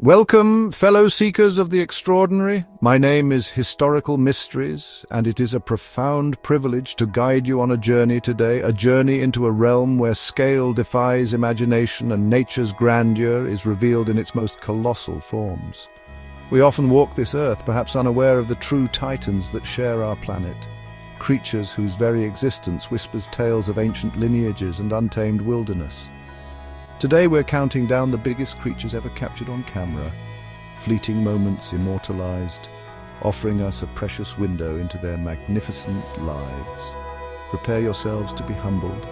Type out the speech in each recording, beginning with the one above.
Welcome, fellow seekers of the extraordinary. My name is Historical Mysteries, and it is a profound privilege to guide you on a journey today, a journey into a realm where scale defies imagination and nature's grandeur is revealed in its most colossal forms. We often walk this earth, perhaps unaware of the true titans that share our planet, creatures whose very existence whispers tales of ancient lineages and untamed wilderness. Today we're counting down the biggest creatures ever captured on camera, fleeting moments immortalized, offering us a precious window into their magnificent lives. Prepare yourselves to be humbled,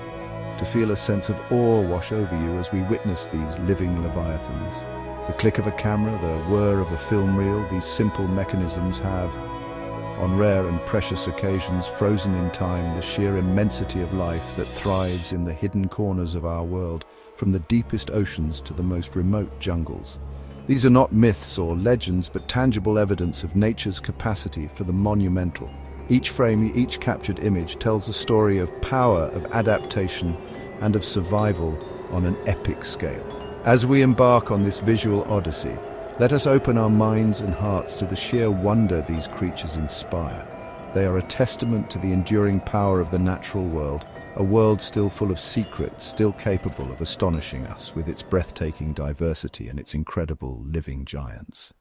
to feel a sense of awe wash over you as we witness these living leviathans. The click of a camera, the whir of a film reel, these simple mechanisms have, on rare and precious occasions, frozen in time the sheer immensity of life that thrives in the hidden corners of our world, from the deepest oceans to the most remote jungles. These are not myths or legends, but tangible evidence of nature's capacity for the monumental. Each frame, each captured image tells a story of power, of adaptation, and of survival on an epic scale. As we embark on this visual odyssey, let us open our minds and hearts to the sheer wonder these creatures inspire. They are a testament to the enduring power of the natural world, a world still full of secrets, still capable of astonishing us with its breathtaking diversity and its incredible living giants.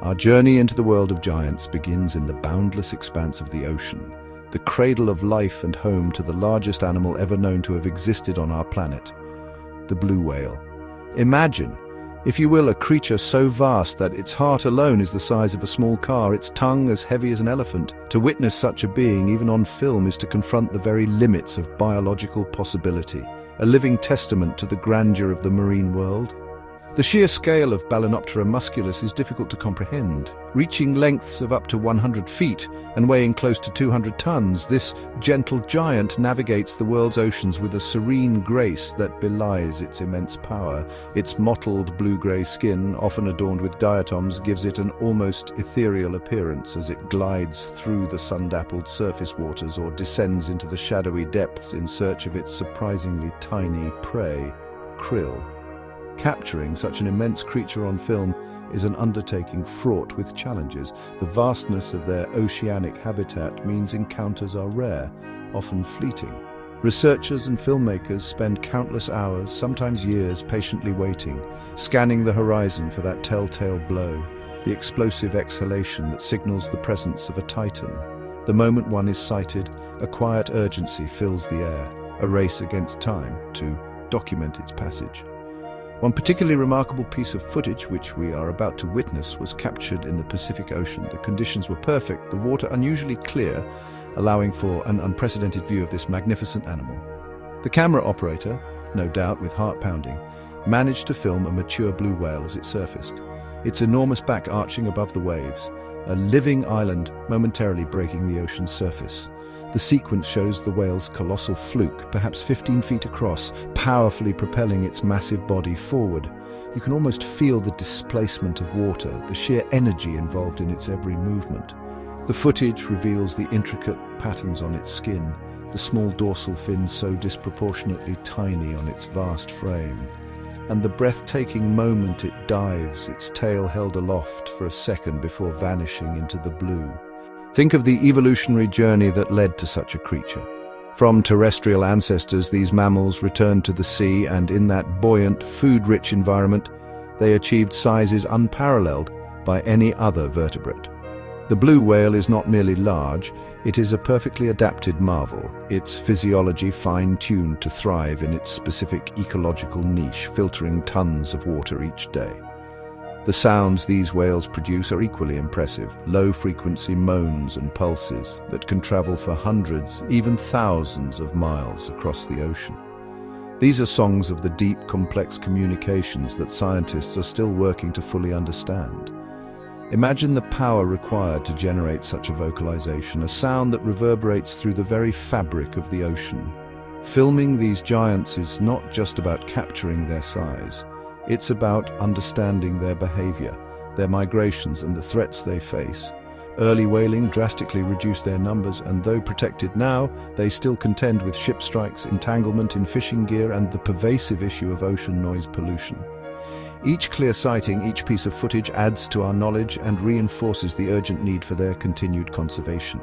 Our journey into the world of giants begins in the boundless expanse of the ocean, the cradle of life and home to the largest animal ever known to have existed on our planet, the blue whale. Imagine, if you will, a creature so vast that its heart alone is the size of a small car, its tongue as heavy as an elephant. To witness such a being, even on film, is to confront the very limits of biological possibility, a living testament to the grandeur of the marine world. The sheer scale of Balænoptera musculus is difficult to comprehend. Reaching lengths of up to 100 feet and weighing close to 200 tons, this gentle giant navigates the world's oceans with a serene grace that belies its immense power. Its mottled blue-grey skin, often adorned with diatoms, gives it an almost ethereal appearance as it glides through the sun-dappled surface waters or descends into the shadowy depths in search of its surprisingly tiny prey, krill. Capturing such an immense creature on film is an undertaking fraught with challenges. The vastness of their oceanic habitat means encounters are rare, often fleeting. Researchers and filmmakers spend countless hours, sometimes years, patiently waiting, scanning the horizon for that telltale blow, the explosive exhalation that signals the presence of a titan. The moment one is sighted, a quiet urgency fills the air, a race against time to document its passage. One particularly remarkable piece of footage, which we are about to witness, was captured in the Pacific Ocean. The conditions were perfect, the water unusually clear, allowing for an unprecedented view of this magnificent animal. The camera operator, no doubt with heart pounding, managed to film a mature blue whale as it surfaced, its enormous back arching above the waves, a living island momentarily breaking the ocean's surface. The sequence shows the whale's colossal fluke, perhaps 15 feet across, powerfully propelling its massive body forward. You can almost feel the displacement of water, the sheer energy involved in its every movement. The footage reveals the intricate patterns on its skin, the small dorsal fin so disproportionately tiny on its vast frame, and the breathtaking moment it dives, its tail held aloft for a second before vanishing into the blue. Think of the evolutionary journey that led to such a creature. From terrestrial ancestors, these mammals returned to the sea, and in that buoyant, food-rich environment, they achieved sizes unparalleled by any other vertebrate. The blue whale is not merely large, it is a perfectly adapted marvel, its physiology fine-tuned to thrive in its specific ecological niche, filtering tons of water each day. The sounds these whales produce are equally impressive, low-frequency moans and pulses that can travel for hundreds, even thousands of miles across the ocean. These are songs of the deep, complex communications that scientists are still working to fully understand. Imagine the power required to generate such a vocalization, a sound that reverberates through the very fabric of the ocean. Filming these giants is not just about capturing their size. It's about understanding their behavior, their migrations, and the threats they face. Early whaling drastically reduced their numbers, and though protected now, they still contend with ship strikes, entanglement in fishing gear, and the pervasive issue of ocean noise pollution. Each clear sighting, each piece of footage adds to our knowledge and reinforces the urgent need for their continued conservation.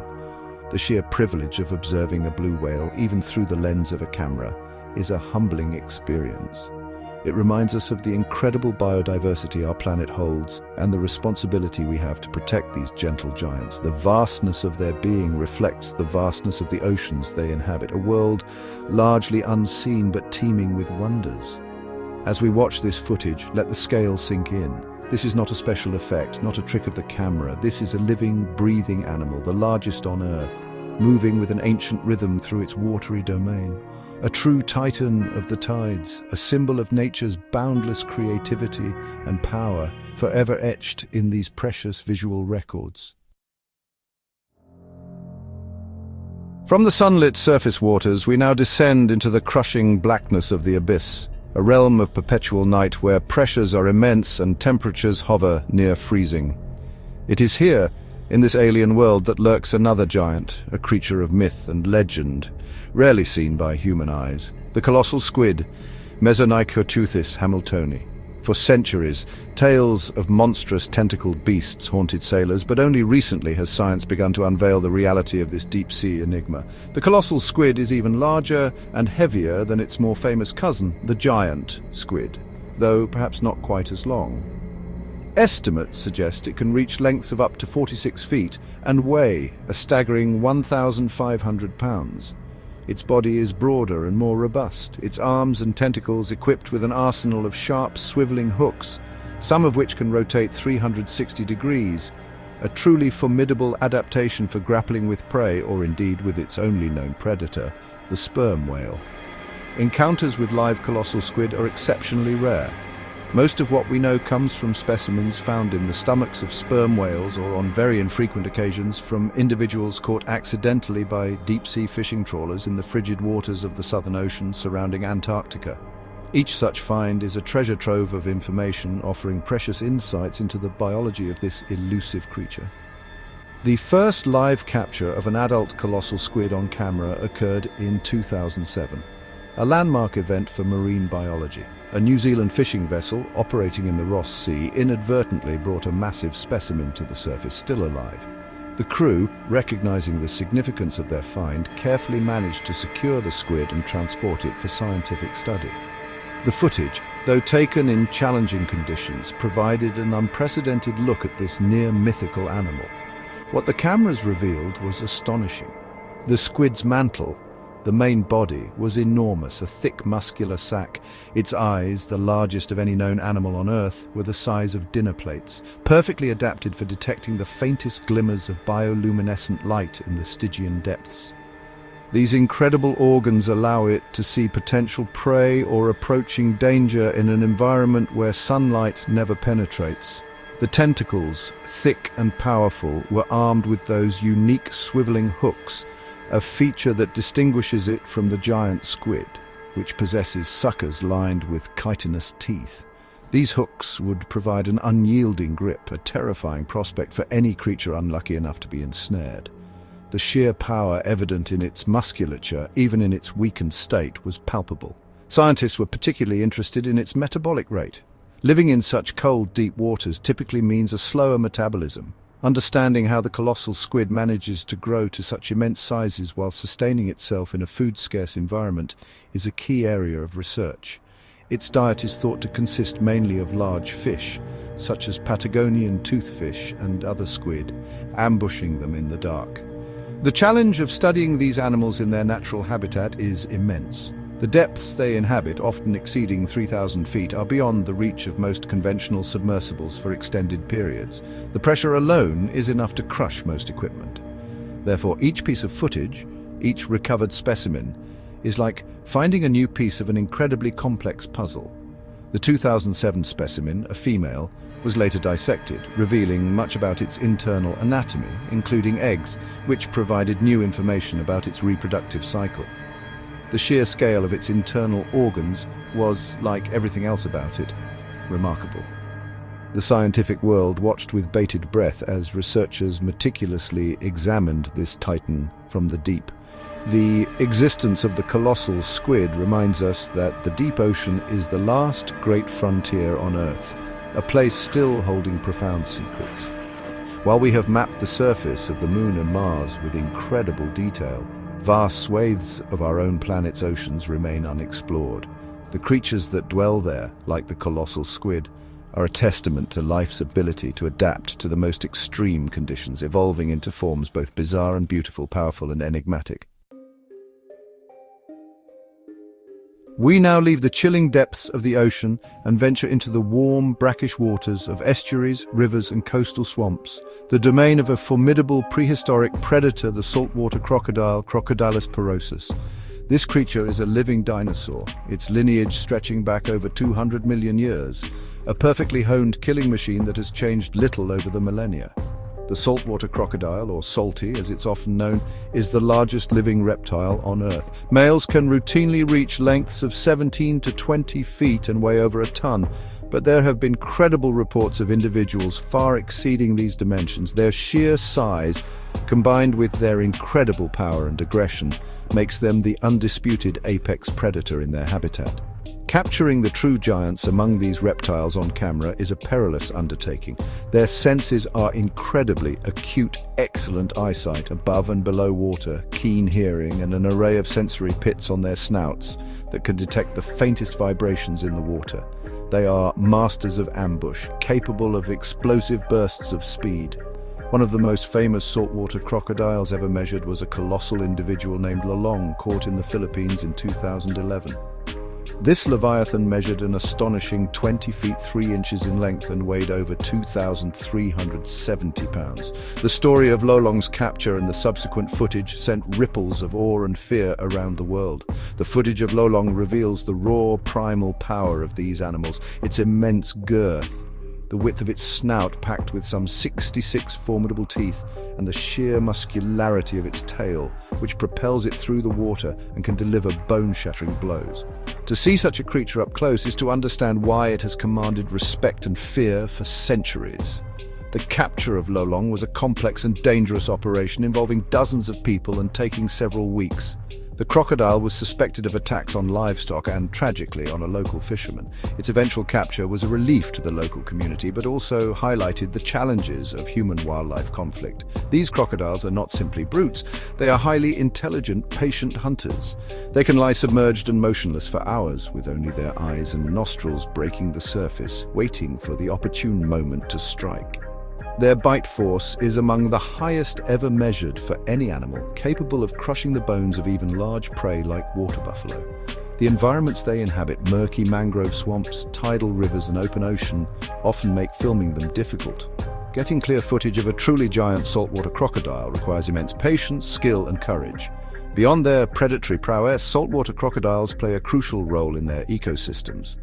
The sheer privilege of observing a blue whale, even through the lens of a camera, is a humbling experience. It reminds us of the incredible biodiversity our planet holds and the responsibility we have to protect these gentle giants. The vastness of their being reflects the vastness of the oceans they inhabit, a world largely unseen but teeming with wonders. As we watch this footage, let the scale sink in. This is not a special effect, not a trick of the camera. This is a living, breathing animal, the largest on Earth, moving with an ancient rhythm through its watery domain. A true titan of the tides, a symbol of nature's boundless creativity and power, forever etched in these precious visual records. From the sunlit surface waters, we now descend into the crushing blackness of the abyss, a realm of perpetual night where pressures are immense and temperatures hover near freezing. It is here, in this alien world, that lurks another giant, a creature of myth and legend, rarely seen by human eyes, the colossal squid, Mesonychoteuthis hamiltoni. For centuries, tales of monstrous tentacled beasts haunted sailors, but only recently has science begun to unveil the reality of this deep-sea enigma. The colossal squid is even larger and heavier than its more famous cousin, the giant squid, though perhaps not quite as long. Estimates suggest it can reach lengths of up to 46 feet and weigh a staggering 1,500 pounds. Its body is broader and more robust, its arms and tentacles equipped with an arsenal of sharp, swiveling hooks, some of which can rotate 360 degrees, a truly formidable adaptation for grappling with prey, or indeed with its only known predator, the sperm whale. Encounters with live colossal squid are exceptionally rare. Most of what we know comes from specimens found in the stomachs of sperm whales, or on very infrequent occasions from individuals caught accidentally by deep-sea fishing trawlers in the frigid waters of the Southern Ocean surrounding Antarctica. Each such find is a treasure trove of information, offering precious insights into the biology of this elusive creature. The first live capture of an adult colossal squid on camera occurred in 2007, a landmark event for marine biology. A New Zealand fishing vessel operating in the Ross Sea inadvertently brought a massive specimen to the surface, still alive. The crew, recognizing the significance of their find, carefully managed to secure the squid and transport it for scientific study. The footage, though taken in challenging conditions, provided an unprecedented look at this near-mythical animal. What the cameras revealed was astonishing. The squid's mantle, the main body, was enormous, a thick muscular sac. Its eyes, the largest of any known animal on Earth, were the size of dinner plates, perfectly adapted for detecting the faintest glimmers of bioluminescent light in the Stygian depths. These incredible organs allow it to see potential prey or approaching danger in an environment where sunlight never penetrates. The tentacles, thick and powerful, were armed with those unique swiveling hooks, a feature that distinguishes it from the giant squid, which possesses suckers lined with chitinous teeth. These hooks would provide an unyielding grip, a terrifying prospect for any creature unlucky enough to be ensnared. The sheer power evident in its musculature, even in its weakened state, was palpable. Scientists were particularly interested in its metabolic rate. Living in such cold, deep waters typically means a slower metabolism. Understanding how the colossal squid manages to grow to such immense sizes while sustaining itself in a food-scarce environment is a key area of research. Its diet is thought to consist mainly of large fish, such as Patagonian toothfish and other squid, ambushing them in the dark. The challenge of studying these animals in their natural habitat is immense. The depths they inhabit, often exceeding 3,000 feet, are beyond the reach of most conventional submersibles for extended periods. The pressure alone is enough to crush most equipment. Therefore, each piece of footage, each recovered specimen, is like finding a new piece of an incredibly complex puzzle. The 2007 specimen, a female, was later dissected, revealing much about its internal anatomy, including eggs, which provided new information about its reproductive cycle. The sheer scale of its internal organs was, like everything else about it, remarkable. The scientific world watched with bated breath as researchers meticulously examined this titan from the deep. The existence of the colossal squid reminds us that the deep ocean is the last great frontier on Earth, a place still holding profound secrets. While we have mapped the surface of the Moon and Mars with incredible detail, vast swathes of our own planet's oceans remain unexplored. The creatures that dwell there, like the colossal squid, are a testament to life's ability to adapt to the most extreme conditions, evolving into forms both bizarre and beautiful, powerful and enigmatic. We now leave the chilling depths of the ocean and venture into the warm, brackish waters of estuaries, rivers and coastal swamps, the domain of a formidable prehistoric predator, the saltwater crocodile, Crocodilus porosus. This creature is a living dinosaur, its lineage stretching back over 200 million years, a perfectly honed killing machine that has changed little over the millennia. The saltwater crocodile, or salty as it's often known, is the largest living reptile on Earth. Males can routinely reach lengths of 17 to 20 feet and weigh over a ton, but there have been credible reports of individuals far exceeding these dimensions. Their sheer size, combined with their incredible power and aggression, makes them the undisputed apex predator in their habitat. Capturing the true giants among these reptiles on camera is a perilous undertaking. Their senses are incredibly acute, excellent eyesight above and below water, keen hearing, and an array of sensory pits on their snouts that can detect the faintest vibrations in the water. They are masters of ambush, capable of explosive bursts of speed. One of the most famous saltwater crocodiles ever measured was a colossal individual named Lolong, caught in the Philippines in 2011. This leviathan measured an astonishing 20 feet 3 inches in length and weighed over 2,370 pounds. The story of Lolong's capture and the subsequent footage sent ripples of awe and fear around the world. The footage of Lolong reveals the raw, primal power of these animals, its immense girth, the width of its snout packed with some 66 formidable teeth, and the sheer muscularity of its tail, which propels it through the water and can deliver bone-shattering blows. To see such a creature up close is to understand why it has commanded respect and fear for centuries. The capture of Lolong was a complex and dangerous operation involving dozens of people and taking several weeks. The crocodile was suspected of attacks on livestock and, tragically, on a local fisherman. Its eventual capture was a relief to the local community, but also highlighted the challenges of human-wildlife conflict. These crocodiles are not simply brutes. They are highly intelligent, patient hunters. They can lie submerged and motionless for hours, with only their eyes and nostrils breaking the surface, waiting for the opportune moment to strike. Their bite force is among the highest ever measured for any animal, capable of crushing the bones of even large prey like water buffalo. The environments they inhabit, murky mangrove swamps, tidal rivers and open ocean, often make filming them difficult. Getting clear footage of a truly giant saltwater crocodile requires immense patience, skill and courage. Beyond their predatory prowess, saltwater crocodiles play a crucial role in their ecosystems.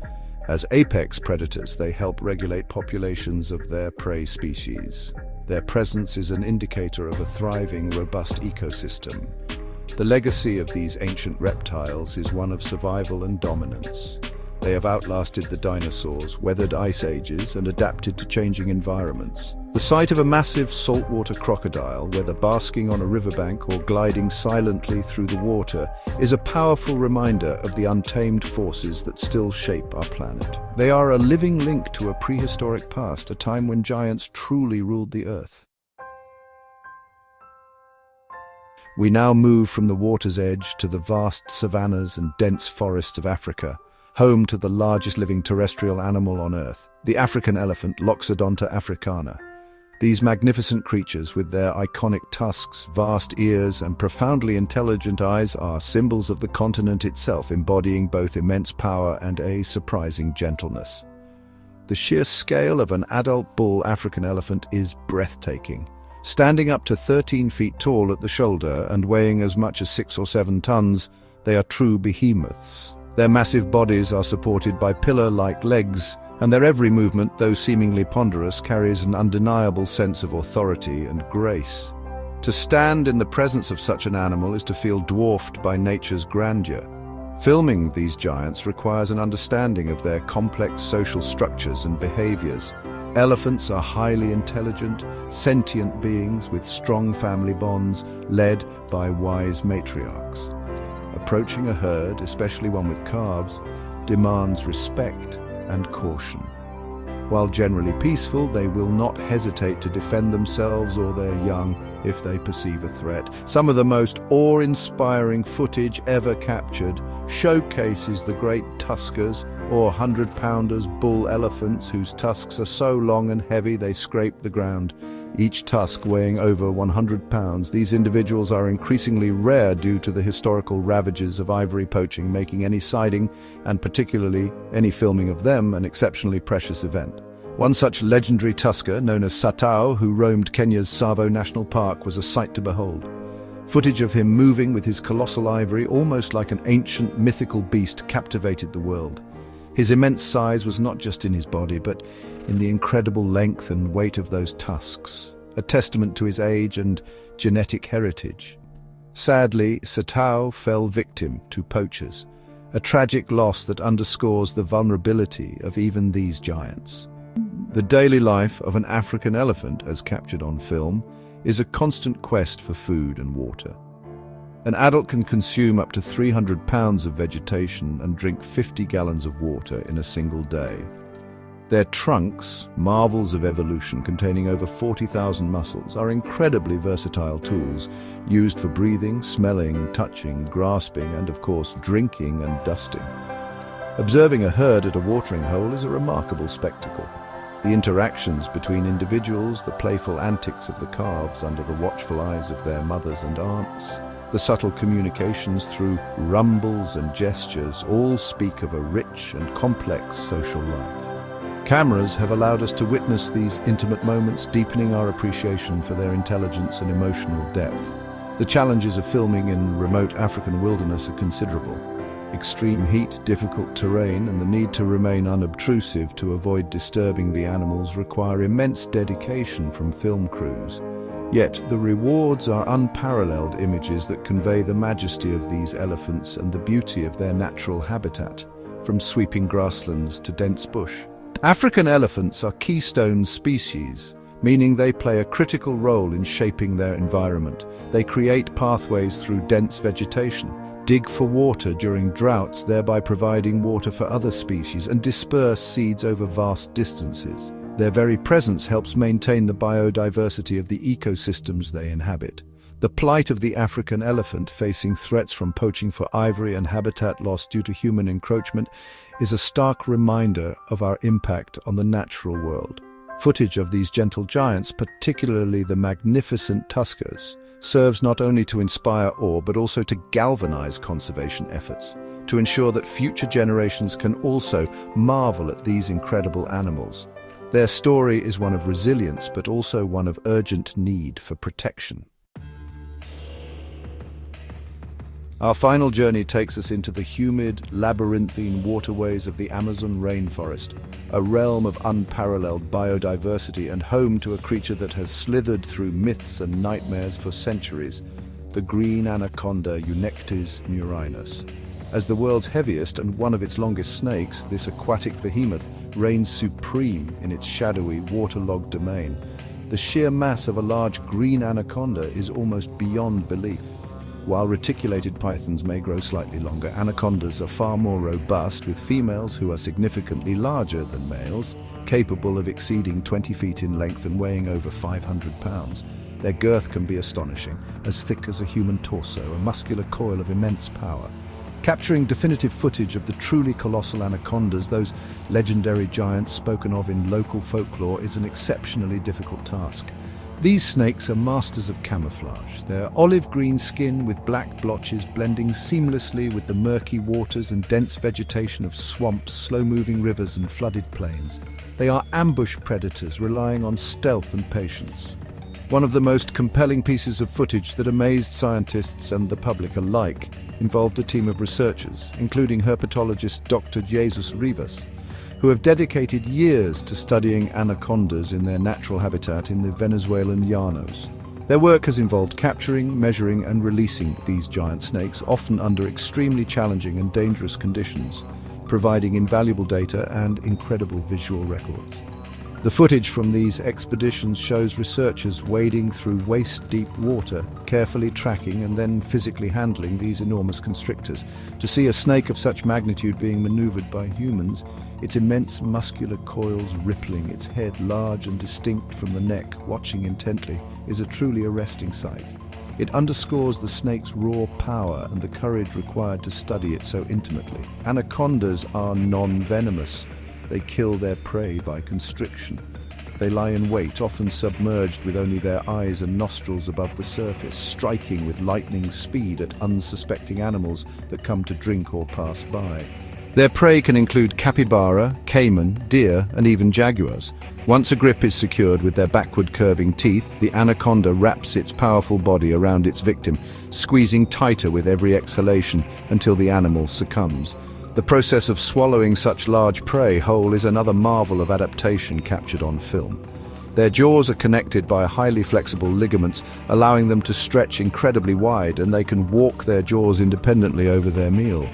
As apex predators, they help regulate populations of their prey species. Their presence is an indicator of a thriving, robust ecosystem. The legacy of these ancient reptiles is one of survival and dominance. They have outlasted the dinosaurs, weathered ice ages, and adapted to changing environments. The sight of a massive saltwater crocodile, whether basking on a riverbank or gliding silently through the water, is a powerful reminder of the untamed forces that still shape our planet. They are a living link to a prehistoric past, a time when giants truly ruled the earth. We now move from the water's edge to the vast savannas and dense forests of Africa, home to the largest living terrestrial animal on Earth, the African elephant, Loxodonta africana. These magnificent creatures, with their iconic tusks, vast ears, and profoundly intelligent eyes, are symbols of the continent itself, embodying both immense power and a surprising gentleness. The sheer scale of an adult bull African elephant is breathtaking. Standing up to 13 feet tall at the shoulder and weighing as much as 6 or 7 tons, they are true behemoths. Their massive bodies are supported by pillar-like legs, and their every movement, though seemingly ponderous, carries an undeniable sense of authority and grace. To stand in the presence of such an animal is to feel dwarfed by nature's grandeur. Filming these giants requires an understanding of their complex social structures and behaviors. Elephants are highly intelligent, sentient beings with strong family bonds led by wise matriarchs. Approaching a herd, especially one with calves, demands respect and caution. While generally peaceful, they will not hesitate to defend themselves or their young if they perceive a threat. Some of the most awe-inspiring footage ever captured showcases the great tuskers, or 100-pounders, bull elephants whose tusks are so long and heavy they scrape the ground. Each tusk weighing over 100 pounds, these individuals are increasingly rare due to the historical ravages of ivory poaching, making any sighting, and particularly any filming of them, an exceptionally precious event. One such legendary tusker, known as Satao, who roamed Kenya's Tsavo National Park, was a sight to behold. Footage of him moving with his colossal ivory, almost like an ancient mythical beast, captivated the world. His immense size was not just in his body, but in the incredible length and weight of those tusks, a testament to his age and genetic heritage. Sadly, Satao fell victim to poachers, a tragic loss that underscores the vulnerability of even these giants. The daily life of an African elephant, as captured on film, is a constant quest for food and water. An adult can consume up to 300 pounds of vegetation and drink 50 gallons of water in a single day. Their trunks, marvels of evolution containing over 40,000 muscles, are incredibly versatile tools used for breathing, smelling, touching, grasping, and of course drinking and dusting. Observing a herd at a watering hole is a remarkable spectacle. The interactions between individuals, the playful antics of the calves under the watchful eyes of their mothers and aunts, the subtle communications through rumbles and gestures all speak of a rich and complex social life. Cameras have allowed us to witness these intimate moments, deepening our appreciation for their intelligence and emotional depth. The challenges of filming in remote African wilderness are considerable. Extreme heat, difficult terrain, and the need to remain unobtrusive to avoid disturbing the animals require immense dedication from film crews. Yet the rewards are unparalleled images that convey the majesty of these elephants and the beauty of their natural habitat, from sweeping grasslands to dense bush. African elephants are keystone species, meaning they play a critical role in shaping their environment. They create pathways through dense vegetation, dig for water during droughts, thereby providing water for other species, and disperse seeds over vast distances. Their very presence helps maintain the biodiversity of the ecosystems they inhabit. The plight of the African elephant, facing threats from poaching for ivory and habitat loss due to human encroachment, is a stark reminder of our impact on the natural world. Footage of these gentle giants, particularly the magnificent tuskers, serves not only to inspire awe but also to galvanize conservation efforts, to ensure that future generations can also marvel at these incredible animals. Their story is one of resilience, but also one of urgent need for protection. Our final journey takes us into the humid, labyrinthine waterways of the Amazon rainforest, a realm of unparalleled biodiversity and home to a creature that has slithered through myths and nightmares for centuries, the green anaconda Eunectes murinus. As the world's heaviest and one of its longest snakes, this aquatic behemoth reigns supreme in its shadowy, waterlogged domain. The sheer mass of a large green anaconda is almost beyond belief. While reticulated pythons may grow slightly longer, anacondas are far more robust, with females who are significantly larger than males, capable of exceeding 20 feet in length and weighing over 500 pounds. Their girth can be astonishing, as thick as a human torso, a muscular coil of immense power. Capturing definitive footage of the truly colossal anacondas, those legendary giants spoken of in local folklore, is an exceptionally difficult task. These snakes are masters of camouflage, their olive-green skin with black blotches blending seamlessly with the murky waters and dense vegetation of swamps, slow-moving rivers and flooded plains. They are ambush predators relying on stealth and patience. One of the most compelling pieces of footage that amazed scientists and the public alike involved a team of researchers, including herpetologist Dr. Jesus Rivas, who have dedicated years to studying anacondas in their natural habitat in the Venezuelan llanos. Their work has involved capturing, measuring and releasing these giant snakes, often under extremely challenging and dangerous conditions, providing invaluable data and incredible visual records. The footage from these expeditions shows researchers wading through waist-deep water, carefully tracking and then physically handling these enormous constrictors. To see a snake of such magnitude being maneuvered by humans, its immense muscular coils rippling, its head large and distinct from the neck, watching intently, is a truly arresting sight. It underscores the snake's raw power and the courage required to study it so intimately. Anacondas are non-venomous. They kill their prey by constriction. They lie in wait, often submerged with only their eyes and nostrils above the surface, striking with lightning speed at unsuspecting animals that come to drink or pass by. Their prey can include capybara, caiman, deer, and even jaguars. Once a grip is secured with their backward curving teeth, the anaconda wraps its powerful body around its victim, squeezing tighter with every exhalation until the animal succumbs. The process of swallowing such large prey whole is another marvel of adaptation captured on film. Their jaws are connected by highly flexible ligaments, allowing them to stretch incredibly wide, and they can walk their jaws independently over their meal.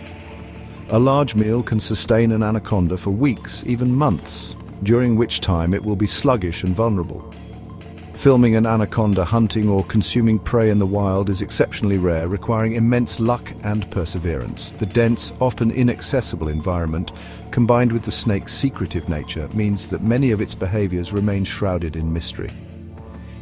A large meal can sustain an anaconda for weeks, even months, during which time it will be sluggish and vulnerable. Filming an anaconda hunting or consuming prey in the wild is exceptionally rare, requiring immense luck and perseverance. The dense, often inaccessible environment, combined with the snake's secretive nature, means that many of its behaviors remain shrouded in mystery.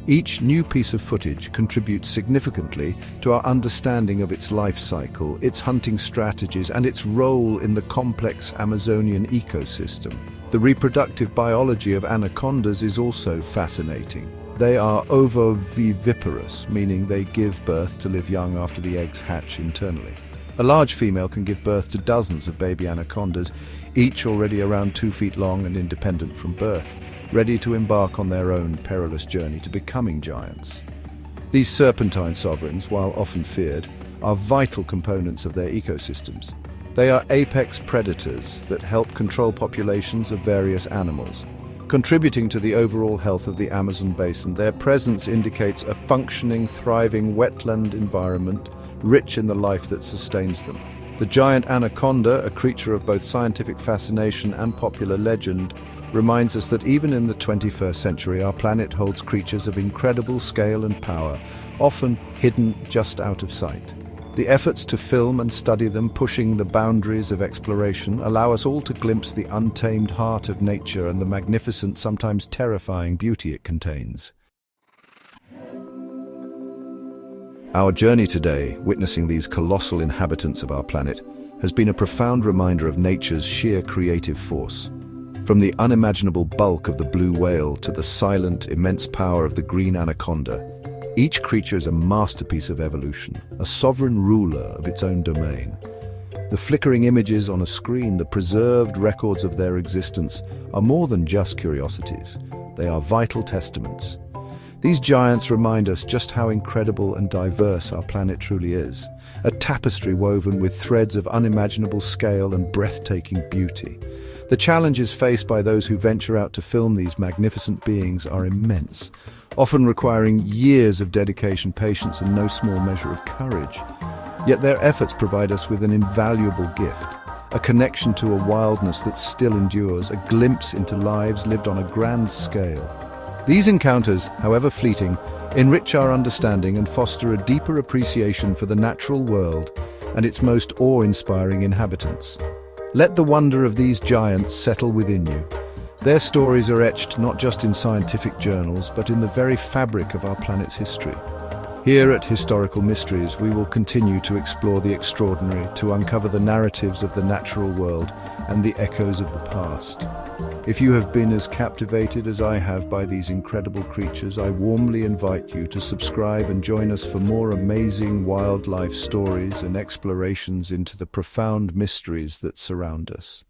Each new piece of footage contributes significantly to our understanding of its life cycle, its hunting strategies, and its role in the complex Amazonian ecosystem. The reproductive biology of anacondas is also fascinating. They are ovoviviparous, meaning they give birth to live young after the eggs hatch internally. A large female can give birth to dozens of baby anacondas, each already around 2 feet long and independent from birth, ready to embark on their own perilous journey to becoming giants. These serpentine sovereigns, while often feared, are vital components of their ecosystems. They are apex predators that help control populations of various animals. Contributing to the overall health of the Amazon basin, their presence indicates a functioning, thriving wetland environment rich in the life that sustains them. The giant anaconda, a creature of both scientific fascination and popular legend, reminds us that even in the 21st century, our planet holds creatures of incredible scale and power, often hidden just out of sight. The efforts to film and study them, pushing the boundaries of exploration, allow us all to glimpse the untamed heart of nature and the magnificent, sometimes terrifying beauty it contains. Our journey today, witnessing these colossal inhabitants of our planet, has been a profound reminder of nature's sheer creative force. From the unimaginable bulk of the blue whale to the silent, immense power of the green anaconda, each creature is a masterpiece of evolution, a sovereign ruler of its own domain. The flickering images on a screen, the preserved records of their existence, are more than just curiosities. They are vital testaments. These giants remind us just how incredible and diverse our planet truly is, a tapestry woven with threads of unimaginable scale and breathtaking beauty. The challenges faced by those who venture out to film these magnificent beings are immense, often requiring years of dedication, patience, and no small measure of courage. Yet their efforts provide us with an invaluable gift, a connection to a wildness that still endures, a glimpse into lives lived on a grand scale. These encounters, however fleeting, enrich our understanding and foster a deeper appreciation for the natural world and its most awe-inspiring inhabitants. Let the wonder of these giants settle within you. Their stories are etched not just in scientific journals, but in the very fabric of our planet's history. Here at Historical Mysteries, we will continue to explore the extraordinary, to uncover the narratives of the natural world and the echoes of the past. If you have been as captivated as I have by these incredible creatures, I warmly invite you to subscribe and join us for more amazing wildlife stories and explorations into the profound mysteries that surround us.